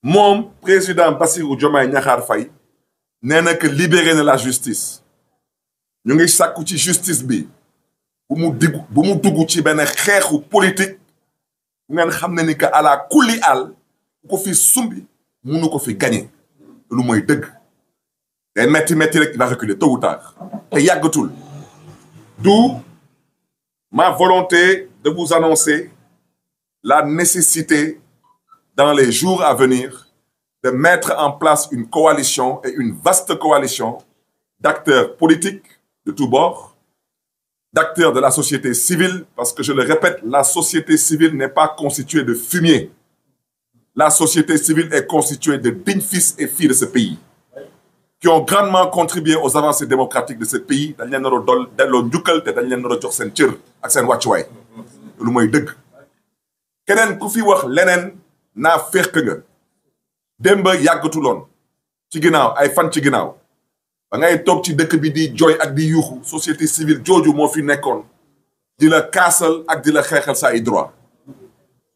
Mon président Bassirou Diomaye Diakhar Faye nee na que libéré na la justice ñu ngi sàkku ci justice bi bu mu dugg ci benn xeexu politique bu ngeen xam ne ni que ala kulli àll ku ko fi sumbi munu ko fi gagné lu mooy dëgg day metti rek il va reculer tôt ou tard te yàggatul. D'où ma volonté de vous annoncer la nécessité dans les jours à venir de mettre en place une coalition et une vaste coalition d'acteurs politiques de tous bords, d'acteurs de la société civile, parce que je le répète, la société civile n'est pas constituée de fumier. La société civile est constituée de dignes fils et filles de ce pays, qui ont grandement contribué aux avancées démocratiques de ce pays. dañ leen nar a delloo njukkal te dañ leen nar a jox seen cër ak seen wàccuwaay lu mooy dëgg. keneen ku fi wax leneen naa fekk nga démb yàggatuloon ci ginnaaw ay fan ci ginnaaw ba ngay toog ci dëkk bi di jooy ak di yuuxu société civile jooju moo fi nekkoon di la kaasal ak di la xeexal sa ay droit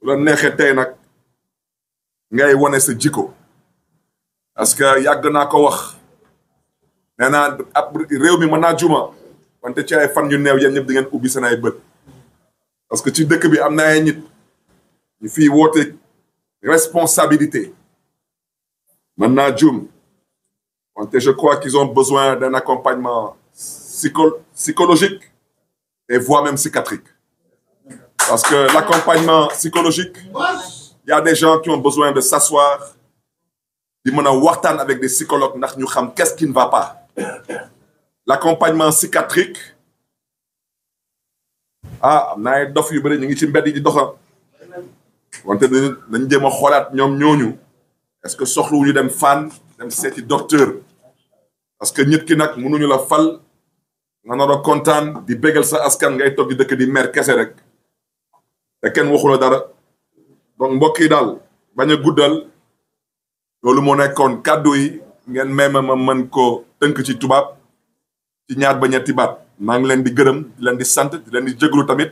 la neexee tey nag ngay wane sa jikko parce que yàgg naa ko wax nee naa ab réew mi mën naa juma wante ci ay fan yu neew yéen ñëpp di ngeen ubbi seen ay bët parce que ci dëkk bi am na ay nit ñu fiy woote responsabilité mën naa jum wante je crois qu'ils ont besoin d'un accompagnement psychologique et voire même psychiatrique parce que l'accompagnement psychologique il y a des gens qui ont besoin de s'asseoir di mën a waxtaan avec des psychologues ndax ñu xam qu'est-ce qui ne va pas. L'accompagnement psychiatrique am na ay dof yu bëri ñu ngi ci mbedd yi di doxa wante dañ jéem a xoolaat ñoom ñooñu est-ce que soxluwuñu dem fan dem seeti docteur parce que nit ki nag mënuñu la fal nga nar a kontaan di bégal sa askan ngay toog di dëkk di mer kese rek te kenn waxu la dara donc mbokk yi daal bañ a guddal loolu moo nekkoon kàddu yi ngeen même ma mën ko tënk ci tubaab ci ñaar ba ñetti baat maa ngi leen di gërëm di leen di sant di leen di jéglu tamit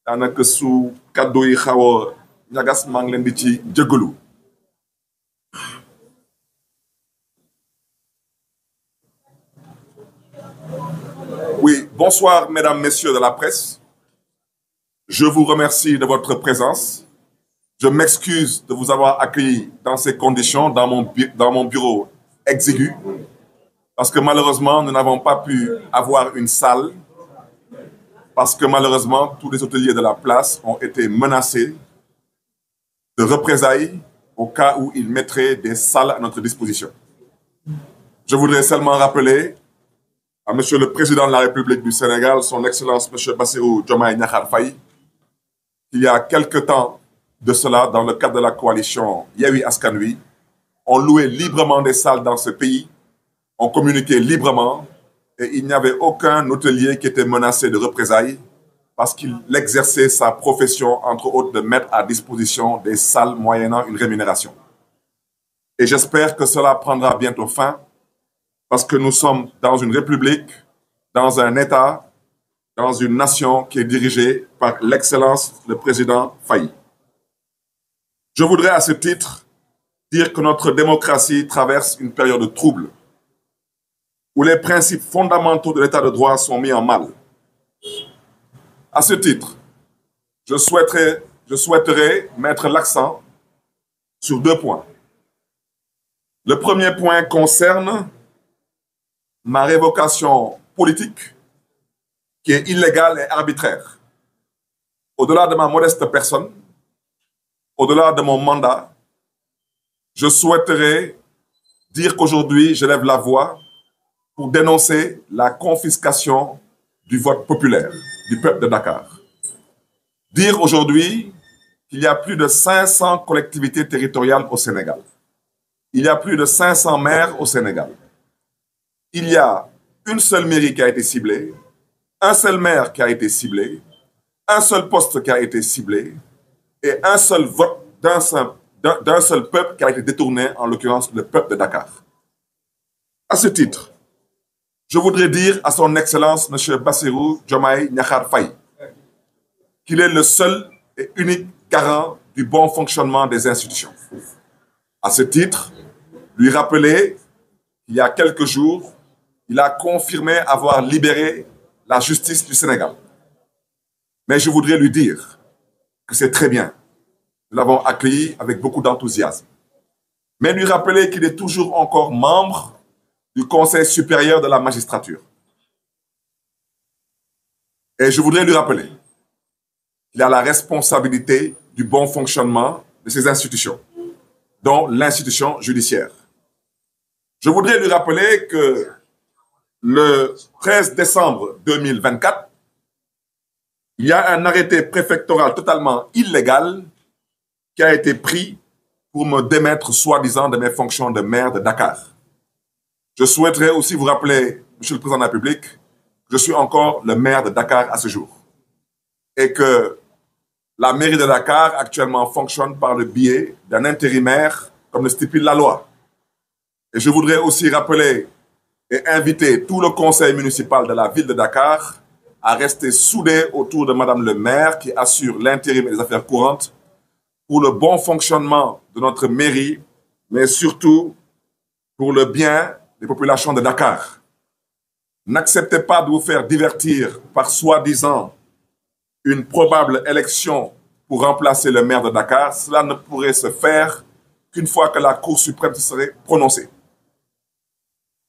daanaka su kàddu yi xaw a ñagas maa ngi leen di ci jéglu. Oui, bonsoir mesdames, messieurs de la presse. Je vous remercie de votre présence. Je m'excuse de vous avoir accueilli dans ces conditions, dans mon bureau exigu, parce que malheureusement, nous n'avons pas pu avoir une salle, parce que malheureusement, tous les hôteliers de la place ont été menacés de représailles au cas où ils mettraient des salles à notre disposition. Je voudrais seulement rappeler à Monsieur le Président de la République du Sénégal, son Excellence Monsieur Bassirou Diomaye Diakhar Faye, qu'il y a quelque temps de cela, dans le cadre de la coalition Yewwi Askan Wi, on louait librement des salles dans ce pays, on communiquait librement et il n'y avait aucun hôtelier qui était menacé de représailles parce qu'il exerçait sa profession, entre autres, de mettre à disposition des salles moyennant une rémunération. Et j'espère que cela prendra bientôt fin parce que nous sommes dans une république, dans un État, dans une nation qui est dirigée par l'excellence, le président Faye. Je voudrais à ce titre dire que notre démocratie traverse une période de trouble, où les principes fondamentaux de l'état de droit sont mis en mal. À ce titre, je souhaiterais mettre l'accent sur deux points. Le premier point concerne ma révocation politique, qui est illégale et arbitraire. Au-delà de ma modeste personne, au-delà de mon mandat, je souhaiterais dire qu'aujourd'hui, je lève la voix pour dénoncer la confiscation du vote populaire du peuple de Dakar. Dire aujourd'hui qu'il y a plus de 500 collectivités territoriales au Sénégal. Il y a plus de 500 maires au Sénégal. Il y a une seule mairie qui a été ciblée, un seul maire qui a été ciblé, un seul poste qui a été ciblé et un seul vote d'un seul peuple qui a été détourné, en l'occurrence le peuple de Dakar. À ce titre, je voudrais dire à son Excellence, M. Bassirou Diomaye Diakhar Faye, qu'il est le seul et unique garant du bon fonctionnement des institutions. À ce titre, lui rappeler qu'il y a quelques jours, il a confirmé avoir libéré la justice du Sénégal. Mais je voudrais lui dire que c'est très bien. Nous l'avons accueilli avec beaucoup d'enthousiasme. Mais lui rappeler qu'il est toujours encore membre du Conseil supérieur de la magistrature. Et je voudrais lui rappeler qu'il a la responsabilité du bon fonctionnement de ces institutions, dont l'institution judiciaire. Je voudrais lui rappeler que le 13 décembre 2024, il y a un arrêté préfectoral totalement illégal qui a été pris pour me démettre soi-disant de mes fonctions de maire de Dakar. Je souhaiterais aussi vous rappeler, Monsieur le Président de la République, que je suis encore le maire de Dakar à ce jour et que la mairie de Dakar actuellement fonctionne par le biais d'un intérimaire comme le stipule la loi. Et je voudrais aussi rappeler et inviter tout le conseil municipal de la ville de Dakar à rester soudé autour de Madame le maire qui assure l'intérim et les affaires courantes pour le bon fonctionnement de notre mairie, mais surtout pour le bien des populations de Dakar. N'acceptez pas de vous faire divertir par soi-disant une probable élection pour remplacer le maire de Dakar. Cela ne pourrait se faire qu'une fois que la Cour suprême se serait prononcée.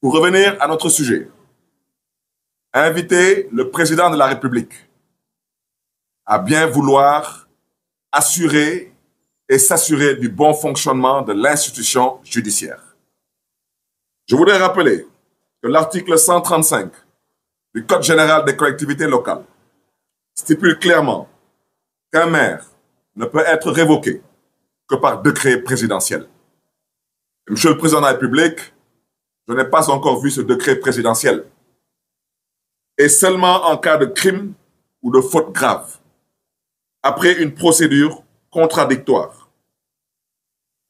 Pour revenir à notre sujet, inviter le président de la République à bien vouloir assurer et s'assurer du bon fonctionnement de l'institution judiciaire. Je voudrais rappeler que l'article 135 du Code général des collectivités locales stipule clairement qu'un maire ne peut être révoqué que par décret présidentiel. Et Monsieur le Président de la République, je n'ai pas encore vu ce décret présidentiel. Et seulement en cas de crime ou de faute grave, après une procédure contradictoire.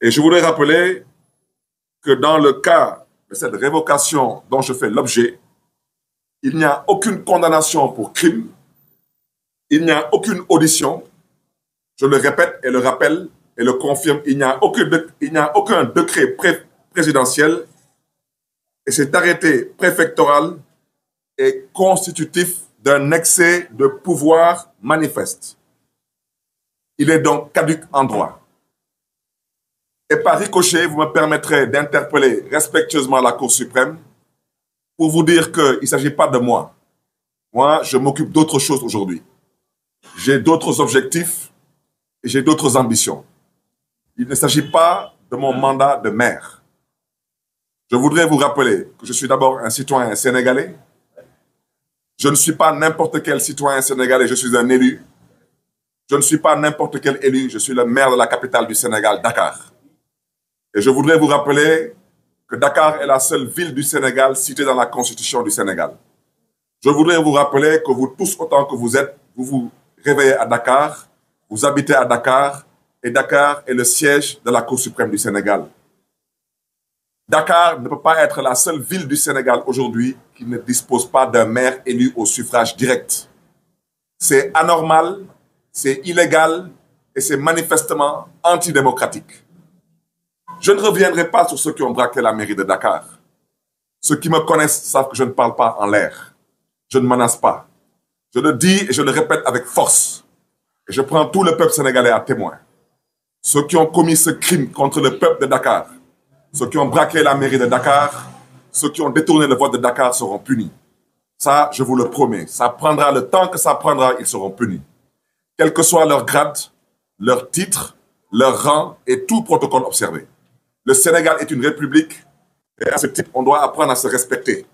Et je voudrais rappeler que dans le cas de cette révocation dont je fais l'objet, il n'y a aucune condamnation pour crime, il n'y a aucune audition, je le répète et le rappelle et le confirme, il n'y a aucun décret présidentiel et cet arrêté préfectoral est constitutif d'un excès de pouvoir manifeste. Il est donc caduc en droit. Et par ricochet, vous me permettrez d'interpeller respectueusement la Cour suprême pour vous dire qu'il ne s'agit pas de moi. Moi, je m'occupe d'autre chose aujourd'hui. J'ai d'autres objectifs et j'ai d'autres ambitions. Il ne s'agit pas de mon mandat de maire. Je voudrais vous rappeler que je suis d'abord un citoyen sénégalais. Je ne suis pas n'importe quel citoyen sénégalais, je suis un élu. Je ne suis pas n'importe quel élu, je suis le maire de la capitale du Sénégal, Dakar. Et je voudrais vous rappeler que Dakar est la seule ville du Sénégal citée dans la Constitution du Sénégal. Je voudrais vous rappeler que vous tous, autant que vous êtes, vous vous réveillez à Dakar, vous habitez à Dakar, et Dakar est le siège de la Cour suprême du Sénégal. Dakar ne peut pas être la seule ville du Sénégal aujourd'hui qui ne dispose pas d'un maire élu au suffrage direct. C'est anormal, c'est illégal et c'est manifestement antidémocratique. Je ne reviendrai pas sur ceux qui ont braqué la mairie de Dakar. Ceux qui me connaissent savent que je ne parle pas en l'air. Je ne menace pas. Je le dis et je le répète avec force. Et je prends tout le peuple sénégalais à témoin. Ceux qui ont commis ce crime contre le peuple de Dakar, ceux qui ont braqué la mairie de Dakar, ceux qui ont détourné le vote de Dakar seront punis. Ça, je vous le promets. Ça prendra le temps que ça prendra, ils seront punis. Quel que soit leur grade, leur titre, leur rang et tout protocole observé. Le Sénégal est une république et à ce titre, on doit apprendre à se respecter.